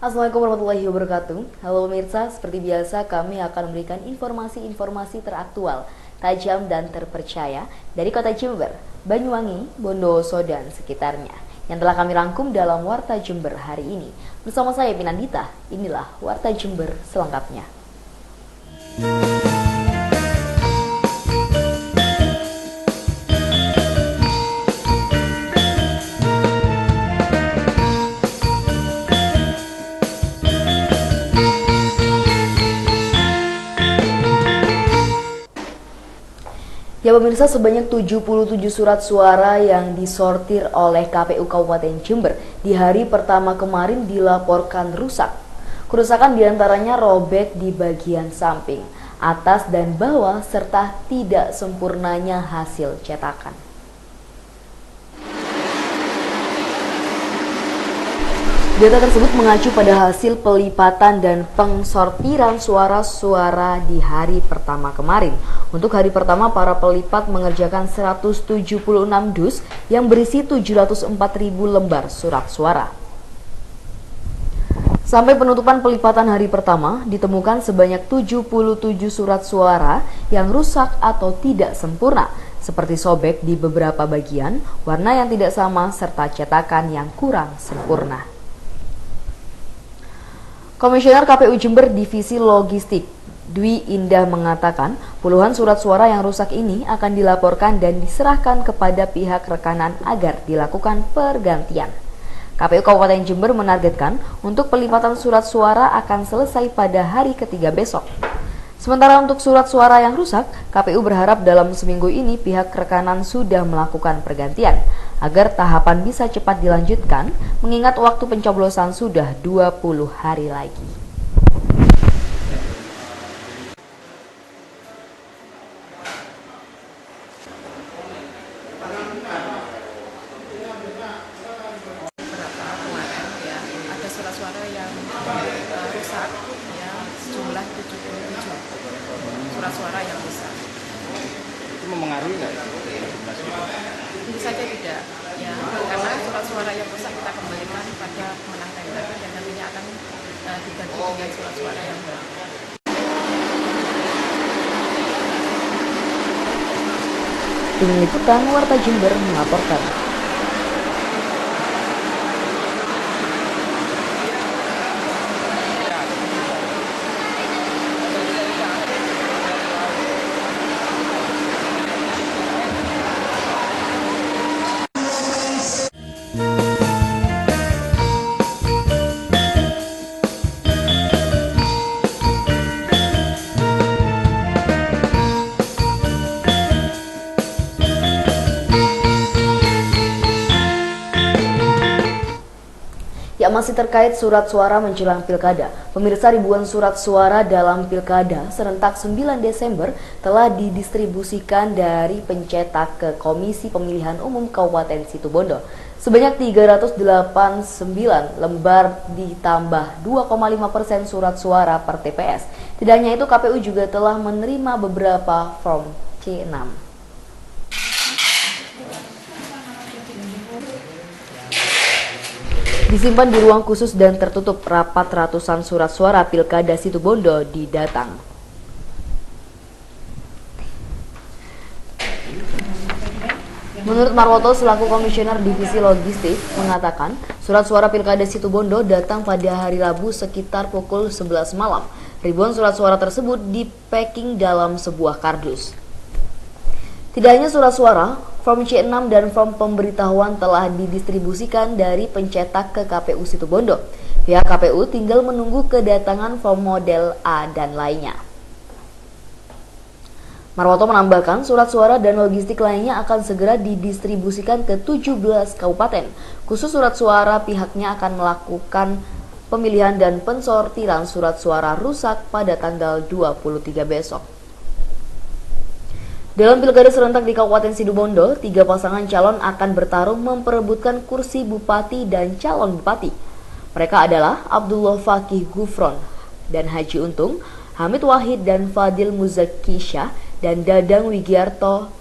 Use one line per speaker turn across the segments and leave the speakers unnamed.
Assalamualaikum warahmatullahi wabarakatuh. Halo pemirsa, seperti biasa kami akan memberikan informasi-informasi teraktual, tajam dan terpercaya dari kota Jember, Banyuwangi, Bondowoso dan sekitarnya yang telah kami rangkum dalam Warta Jember hari ini. Bersama saya Pinandita, inilah Warta Jember selengkapnya. Ya pemirsa, sebanyak 77 surat suara yang disortir oleh KPU Kabupaten Jember di hari pertama kemarin dilaporkan rusak. Kerusakan diantaranya robek di bagian samping, atas dan bawah serta tidak sempurnanya hasil cetakan. Data tersebut mengacu pada hasil pelipatan dan pengsortiran suara-suara di hari pertama kemarin. Untuk hari pertama, para pelipat mengerjakan 176 dus yang berisi 704.000 lembar surat suara. Sampai penutupan pelipatan hari pertama, ditemukan sebanyak 77 surat suara yang rusak atau tidak sempurna, seperti sobek di beberapa bagian, warna yang tidak sama, serta cetakan yang kurang sempurna. Komisioner KPU Jember Divisi Logistik, Dwi Indah mengatakan puluhan surat suara yang rusak ini akan dilaporkan dan diserahkan kepada pihak rekanan agar dilakukan pergantian. KPU Kabupaten Jember menargetkan untuk pelipatan surat suara akan selesai pada hari ketiga besok. Sementara untuk surat suara yang rusak, KPU berharap dalam seminggu ini pihak rekanan sudah melakukan pergantian agar tahapan bisa cepat dilanjutkan mengingat waktu pencoblosan sudah 20 hari lagi.
Ada surat-suara yang rusak ya, sejumlah 77 surat suara yang rusak.
Itu memengaruhi nggak?
Tentu saja tidak ya, karena surat suara yang rusak kita kembalikan pada pemenang tender dan nantinya akan diganti dengan surat suara yang baru.
Tim Liputan Warta Jember melaporkan. Ya, masih terkait surat suara menjelang pilkada. Pemirsa, ribuan surat suara dalam pilkada serentak 9 Desember telah didistribusikan dari pencetak ke Komisi Pemilihan Umum Kabupaten Situbondo. Sebanyak 389 lembar ditambah 2,5% surat suara per TPS. Tidak hanya itu, KPU juga telah menerima beberapa form C6. Disimpan di ruang khusus dan tertutup, rapat ratusan surat suara Pilkada Situbondo didatang. Menurut Marwoto selaku Komisioner Divisi Logistik mengatakan, surat suara Pilkada Situbondo datang pada hari Rabu sekitar pukul 11 malam. Ribuan surat suara tersebut di-packing dalam sebuah kardus. Tidak hanya surat suara, form C6 dan form pemberitahuan telah didistribusikan dari pencetak ke KPU Situbondo. Pihak KPU tinggal menunggu kedatangan form model A dan lainnya. Marwoto menambahkan surat suara dan logistik lainnya akan segera didistribusikan ke 17 kabupaten. Khusus surat suara, pihaknya akan melakukan pemilihan dan pensortiran surat suara rusak pada tanggal 23 besok. Dalam pilkada serentak di Kabupaten Situbondo, 3 pasangan calon akan bertarung memperebutkan kursi bupati dan calon bupati. Mereka adalah Abdullah Fakih Gufron dan Haji Untung, Hamid Wahid dan Fadil Muzakisha, dan Dadang Wigiarto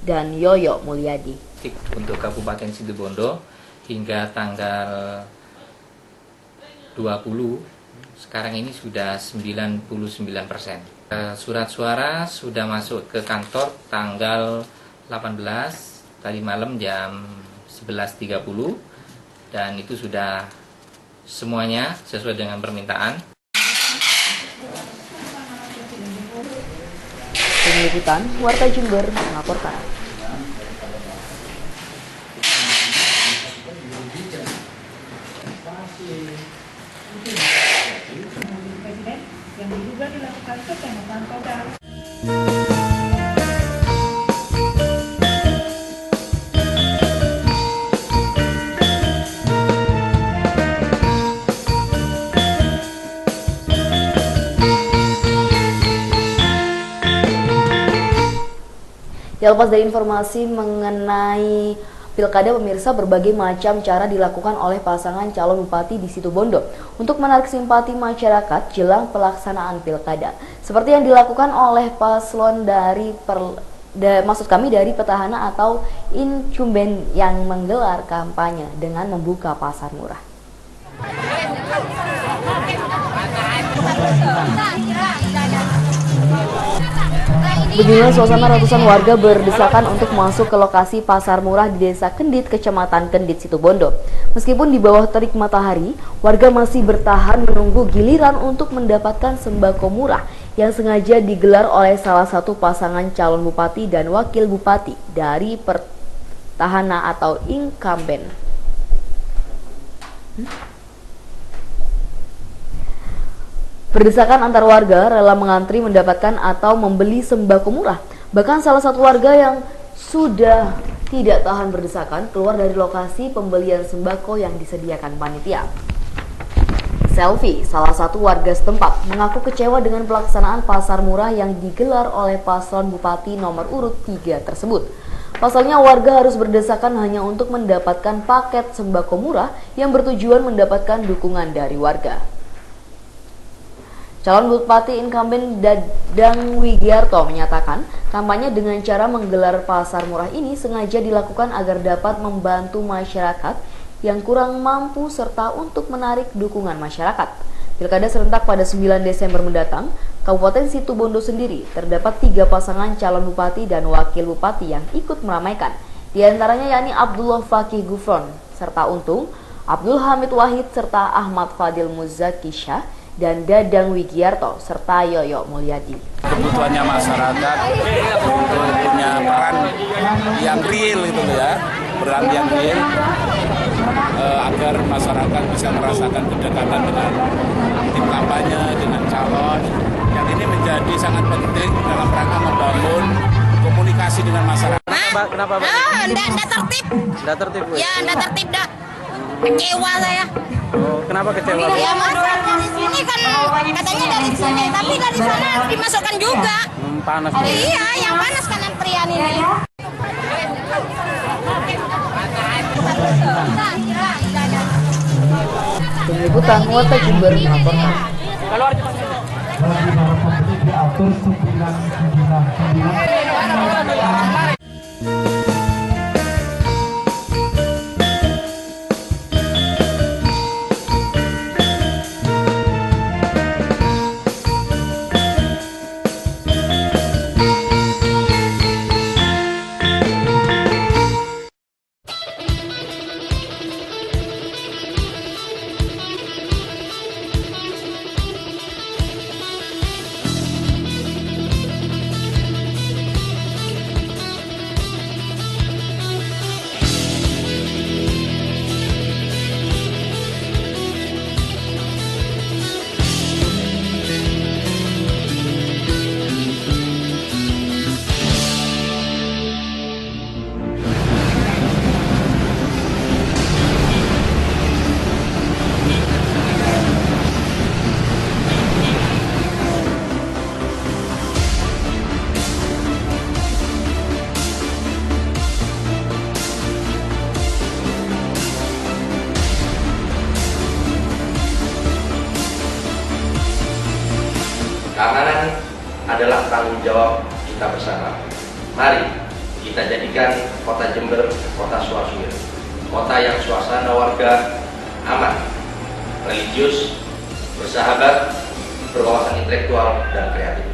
dan Yoyo Mulyadi.
Untuk Kabupaten Situbondo hingga tanggal
20, sekarang ini sudah 99%. Surat suara sudah masuk ke kantor tanggal 18 tadi malam jam 11.30 dan itu sudah semuanya sesuai dengan permintaan.
Tim Liputan, Warta Jember melaporkan.
Yang diduga dilakukan Setia Novanto dan
Ya, lepas dari informasi mengenai Pilkada, pemirsa, berbagai macam cara dilakukan oleh pasangan calon bupati di Situbondo untuk menarik simpati masyarakat jelang pelaksanaan Pilkada. Seperti yang dilakukan oleh paslon dari dari petahana atau incumbent yang menggelar kampanye dengan membuka pasar murah. Beginilah suasana ratusan warga berdesakan untuk masuk ke lokasi pasar murah di Desa Kendit, Kecamatan Kendit, Situbondo. Meskipun di bawah terik matahari, warga masih bertahan menunggu giliran untuk mendapatkan sembako murah yang sengaja digelar oleh salah satu pasangan calon bupati dan wakil bupati dari petahana atau incumbent. Berdesakan antar warga rela mengantri mendapatkan atau membeli sembako murah. Bahkan salah satu warga yang sudah tidak tahan berdesakan keluar dari lokasi pembelian sembako yang disediakan panitia. Selfie, salah satu warga setempat, mengaku kecewa dengan pelaksanaan pasar murah yang digelar oleh paslon bupati nomor urut 3 tersebut. Pasalnya warga harus berdesakan hanya untuk mendapatkan paket sembako murah yang bertujuan mendapatkan dukungan dari warga. Calon bupati incumbent Dadang Wigiarto menyatakan kampanye dengan cara menggelar pasar murah ini sengaja dilakukan agar dapat membantu masyarakat yang kurang mampu serta untuk menarik dukungan masyarakat. Pilkada serentak pada 9 Desember mendatang, Kabupaten Situbondo sendiri terdapat 3 pasangan calon bupati dan wakil bupati yang ikut meramaikan. Di antaranya yakni Abdullah Fakih Gufron serta Untung, Abdul Hamid Wahid serta Ahmad Fadil Muzaki Syah dan Dadang Wigiarto serta Yoyo Mulyadi.
Kebutuhannya masyarakat untuk punya peran yang real itu ya, peran yang real agar masyarakat bisa merasakan kedekatan dengan tim kampanye, dengan calon. Yang ini menjadi sangat penting dalam rangka membangun komunikasi dengan masyarakat.
Kenapa, Pak? Nggak tertib. Nggak tertib, Bu? Ya, nggak tertib dah. Kecewa saya.
Oh, kenapa kecewa?
Ya, Mas, dari sini kan katanya dari sini, tapi dari sana dimasukkan juga.
Panas.
Iya, yang panas kan antrian ini.
Tim Liputan, Warta Jember melaporkan.
Keamanan adalah tanggung jawab kita bersama. Mari kita jadikan kota Jember kota suasana, kota yang suasana warga aman, religius, bersahabat, berwawasan intelektual, dan kreatif.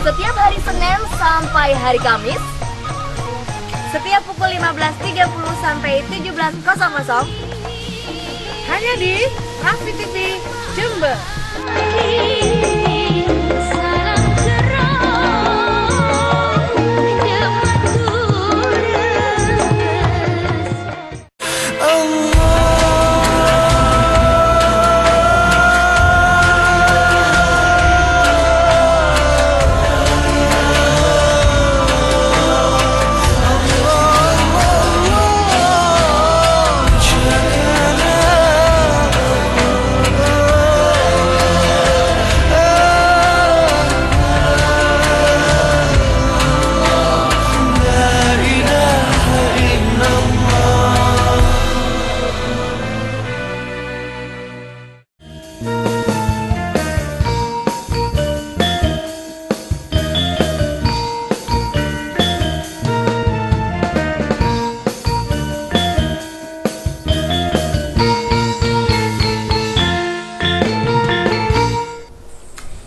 Setiap hari Senin sampai hari Kamis,
setiap pukul 15.30 sampai 17.00 hanya di Rafi TV Jember.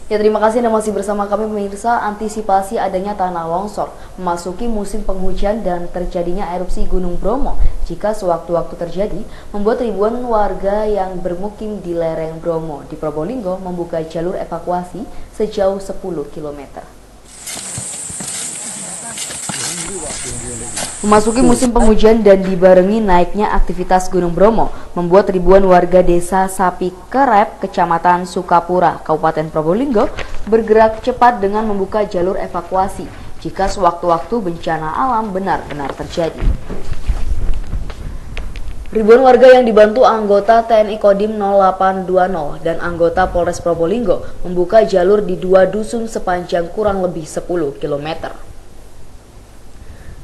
Ya, terima kasih Anda masih bersama kami pemirsa. Antisipasi adanya tanah longsor memasuki musim penghujan dan terjadinya erupsi Gunung Bromo jika sewaktu-waktu terjadi membuat ribuan warga yang bermukim di lereng Bromo di Probolinggo membuka jalur evakuasi sejauh 10 km. Memasuki musim penghujan dan dibarengi naiknya aktivitas Gunung Bromo membuat ribuan warga desa Sapi Kerep, Kecamatan Sukapura, Kabupaten Probolinggo bergerak cepat dengan membuka jalur evakuasi jika sewaktu-waktu bencana alam benar-benar terjadi. Ribuan warga yang dibantu anggota TNI Kodim 0820 dan anggota Polres Probolinggo membuka jalur di 2 dusun sepanjang kurang lebih 10 km.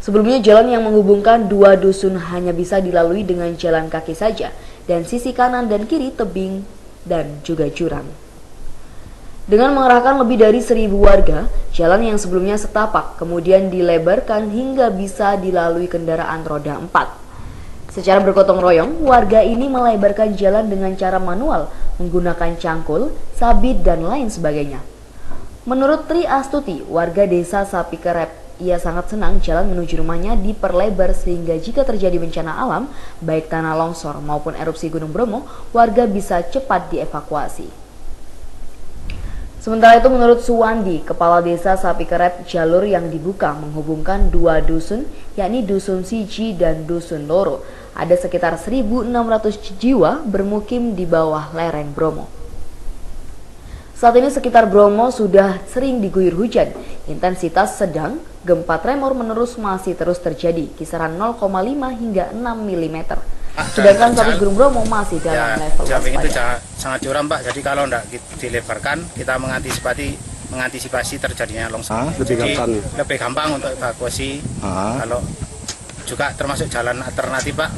Sebelumnya jalan yang menghubungkan 2 dusun hanya bisa dilalui dengan jalan kaki saja dan sisi kanan dan kiri tebing dan juga jurang. Dengan mengerahkan lebih dari 1.000 warga, jalan yang sebelumnya setapak kemudian dilebarkan hingga bisa dilalui kendaraan roda 4. Secara bergotong royong, warga ini melebarkan jalan dengan cara manual menggunakan cangkul, sabit, dan lain sebagainya. Menurut Tri Astuti, warga desa Sapi Kerep, ia sangat senang jalan menuju rumahnya diperlebar sehingga jika terjadi bencana alam, baik tanah longsor maupun erupsi Gunung Bromo, warga bisa cepat dievakuasi. Sementara itu menurut Suwandi, Kepala Desa Sapi Kerep, jalur yang dibuka menghubungkan 2 dusun, yakni Dusun Siji dan Dusun Loro. Ada sekitar 1.600 jiwa bermukim di bawah lereng Bromo. Saat ini sekitar Bromo sudah sering diguyur hujan, intensitas sedang, gempa tremor menerus masih terus terjadi, kisaran 0,5 hingga 6 mm. Sedangkan status Gunung Bromo masih dalam level
waspada. Itu sangat curam, Pak. Jadi kalau tidak dilebarkan, kita mengantisipasi terjadinya longsor. Lebih gampang untuk evakuasi. Kalau juga termasuk jalan alternatif, Pak.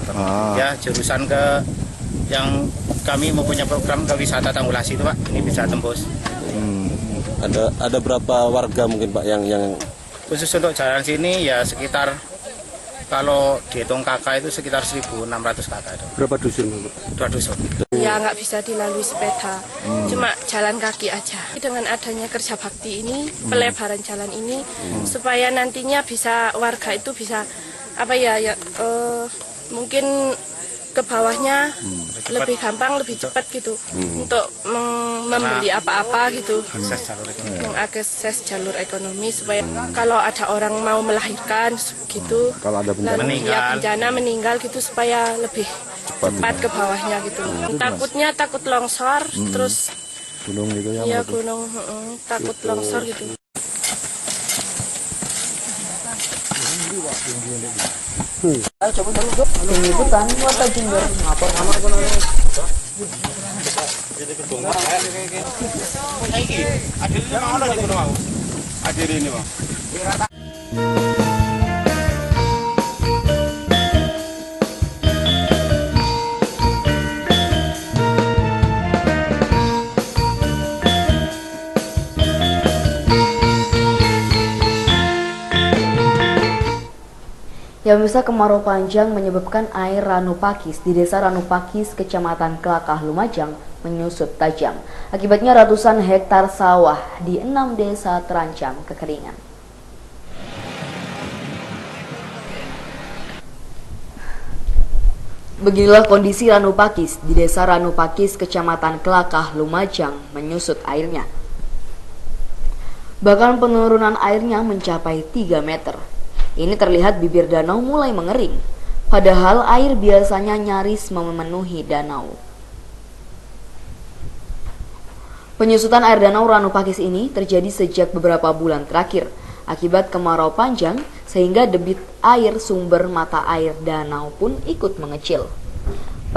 Ya, jurusan ke yang kami mempunyai program ke wisata Tanggulasi itu, Pak, ini bisa tembus.
Ada berapa warga mungkin, Pak, yang
khusus untuk jalan sini ya sekitar kalau dihitung kakak itu sekitar 1.600 kakak.
Berapa dusun?
2 dusun.
Ya nggak bisa dilalui sepeda, cuma jalan kaki aja. Dengan adanya kerja bakti ini, pelebaran jalan ini, supaya nantinya bisa warga itu bisa mungkin ke bawahnya lebih gampang, lebih cepat gitu untuk membeli apa-apa gitu, mengakses jalur ekonomi supaya kalau ada orang mau melahirkan gitu,
kalau ada
bencana meninggal gitu supaya lebih cepat ke bawahnya gitu. Takutnya takut longsor, terus
gunung gitu ya?
Iya gunung, takut longsor gitu.
Tim Liputan Warta Jember melaporkan. Ya pemirsa, kemarau panjang menyebabkan air Ranupakis di desa Ranupakis, kecamatan Kelakah, Lumajang menyusut tajam. Akibatnya ratusan hektar sawah di 6 desa terancam kekeringan. Beginilah kondisi Ranupakis di desa Ranupakis, kecamatan Kelakah, Lumajang menyusut airnya. Bahkan penurunan airnya mencapai 3 meter. Ini terlihat bibir danau mulai mengering, padahal air biasanya nyaris memenuhi danau. Penyusutan air danau Ranupakis ini terjadi sejak beberapa bulan terakhir, akibat kemarau panjang sehingga debit air sumber mata air danau pun ikut mengecil.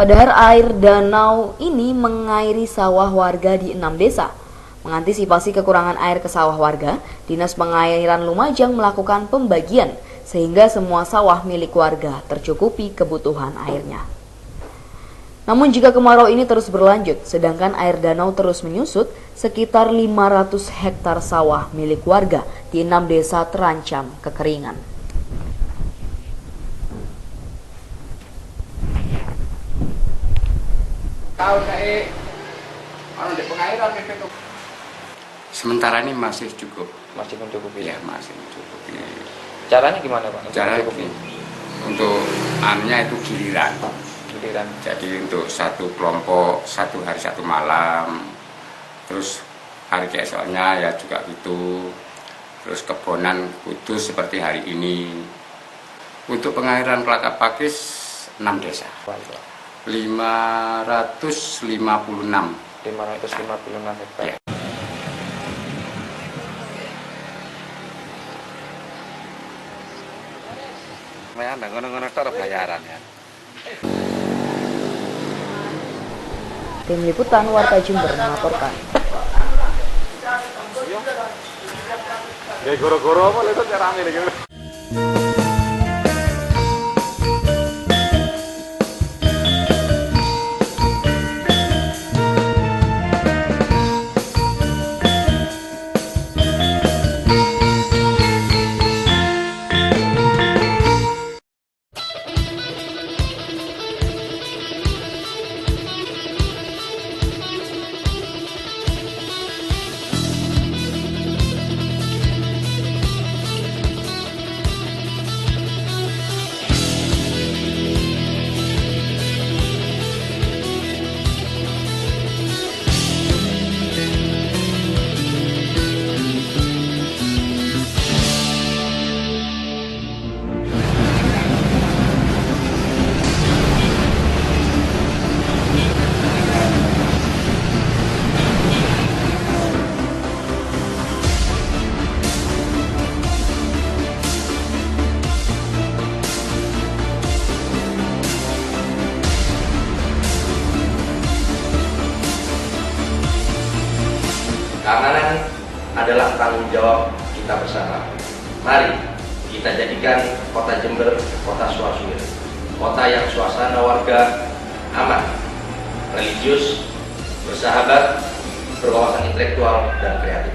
Padahal air danau ini mengairi sawah warga di 6 desa. Mengantisipasi kekurangan air ke sawah warga, Dinas Pengairan Lumajang melakukan pembagian sehingga semua sawah milik warga tercukupi kebutuhan airnya. Namun jika kemarau ini terus berlanjut, sedangkan air danau terus menyusut, sekitar 500 hektar sawah milik warga di 6 desa terancam kekeringan.
Sementara ini masih cukup.
Masih mencukupi?
Ya, masih mencukupi.
Caranya gimana Pak?
Caranya untuk anunya itu giliran.
Giliran.
Jadi untuk satu kelompok, 1 hari 1 malam. Terus hari keesokannya ya juga gitu. Terus kebonan kudus seperti hari ini. Untuk pengairan Kelakah Pakis 6 desa. 556.
556 hektar. Ya.
Ngono-ngono tok bayaran ya.
Tim Liputan Warta Jember melaporkan.
Ya goro-goro apa itu rame lagi.
Keamanan adalah tanggung jawab kita bersama. Mari kita jadikan kota Jember kota suasana, kota yang suasana warga aman, religius, bersahabat, berwawasan intelektual dan kreatif.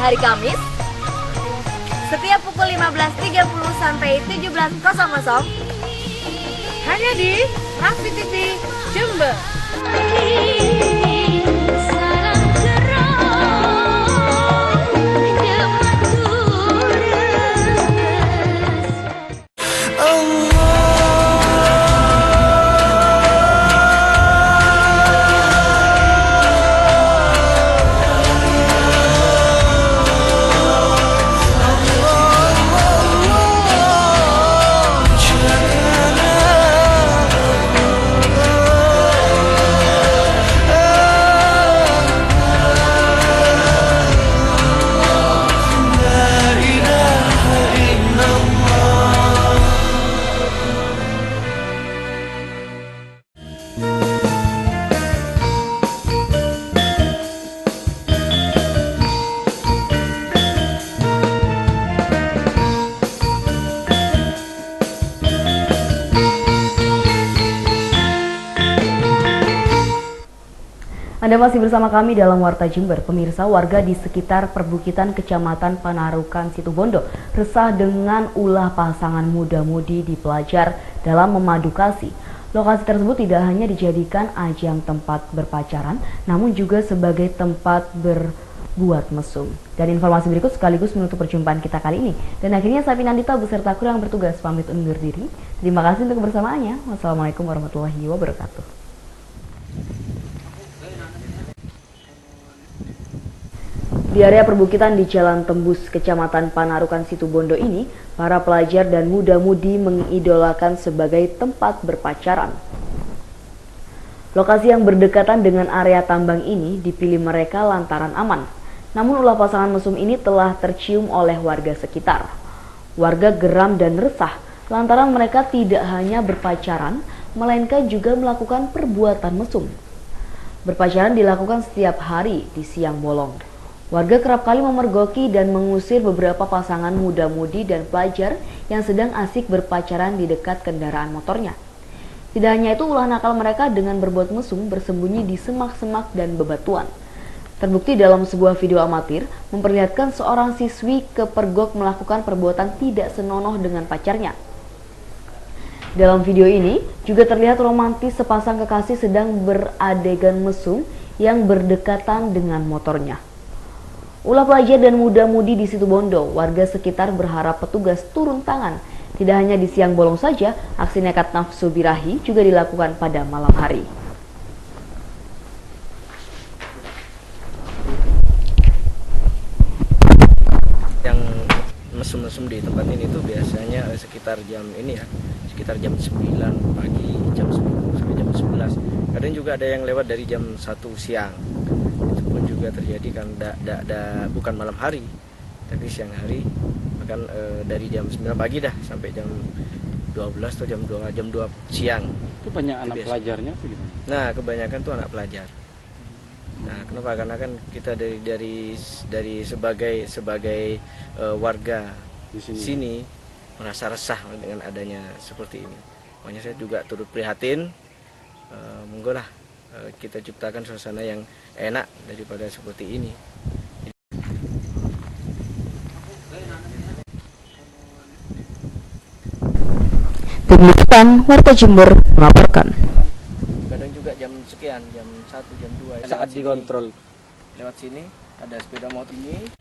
hari Kamis setiap pukul 15.30 sampai 17.00
hanya di Rafi TV Jember.
Anda masih bersama kami dalam Warta Jember. Pemirsa, warga di sekitar perbukitan Kecamatan Panarukan Situbondo resah dengan ulah pasangan muda-mudi di pelajar dalam memadu kasih. Lokasi tersebut tidak hanya dijadikan ajang tempat berpacaran, namun juga sebagai tempat berbuat mesum. Dan informasi berikut sekaligus menutup perjumpaan kita kali ini. Dan akhirnya Sapi Nandita beserta kru yang bertugas pamit undur diri. Terima kasih untuk kebersamaannya. Wassalamualaikum warahmatullahi wabarakatuh. Di area perbukitan di Jalan Tembus, Kecamatan Panarukan Situbondo ini, para pelajar dan muda-mudi mengidolakan sebagai tempat berpacaran. Lokasi yang berdekatan dengan area tambang ini dipilih mereka lantaran aman. Namun ulah pasangan mesum ini telah tercium oleh warga sekitar. Warga geram dan resah lantaran mereka tidak hanya berpacaran, melainkan juga melakukan perbuatan mesum. Berpacaran dilakukan setiap hari di siang bolong. Warga kerap kali memergoki dan mengusir beberapa pasangan muda-mudi dan pelajar yang sedang asik berpacaran di dekat kendaraan motornya. Tidak hanya itu, ulah nakal mereka dengan berbuat mesum bersembunyi di semak-semak dan bebatuan. Terbukti dalam sebuah video amatir memperlihatkan seorang siswi kepergok melakukan perbuatan tidak senonoh dengan pacarnya. Dalam video ini juga terlihat romantis sepasang kekasih sedang beradegan mesum yang berdekatan dengan motornya. Ulah pelajar dan muda-mudi di Situbondo, warga sekitar berharap petugas turun tangan. Tidak hanya di siang bolong saja, aksi nekat nafsu birahi juga dilakukan pada malam hari.
Yang mesum-mesum di tempat ini tuh biasanya sekitar jam ini ya, sekitar jam 9 pagi, jam 10 sampai jam 11. Kadang juga ada yang lewat dari jam 1 siang. Juga terjadi kan bukan malam hari tapi siang hari, bahkan dari jam 9 pagi dah sampai jam 12 atau jam 2 siang. Itu banyak anak pelajarnya atau gimana? Nah, kebanyakan tuh anak pelajar. Nah, kenapa? Karena kan kita dari sebagai warga di sini merasa resah dengan adanya seperti ini. Makanya saya juga turut prihatin. Monggo lah kita ciptakan suasana yang enak daripada seperti ini.
Tim Liputan Warta Jember melaporkan.
Kadang juga jam sekian, jam 1, jam 2 saat dikontrol. Lewat sini ada sepeda motor ini.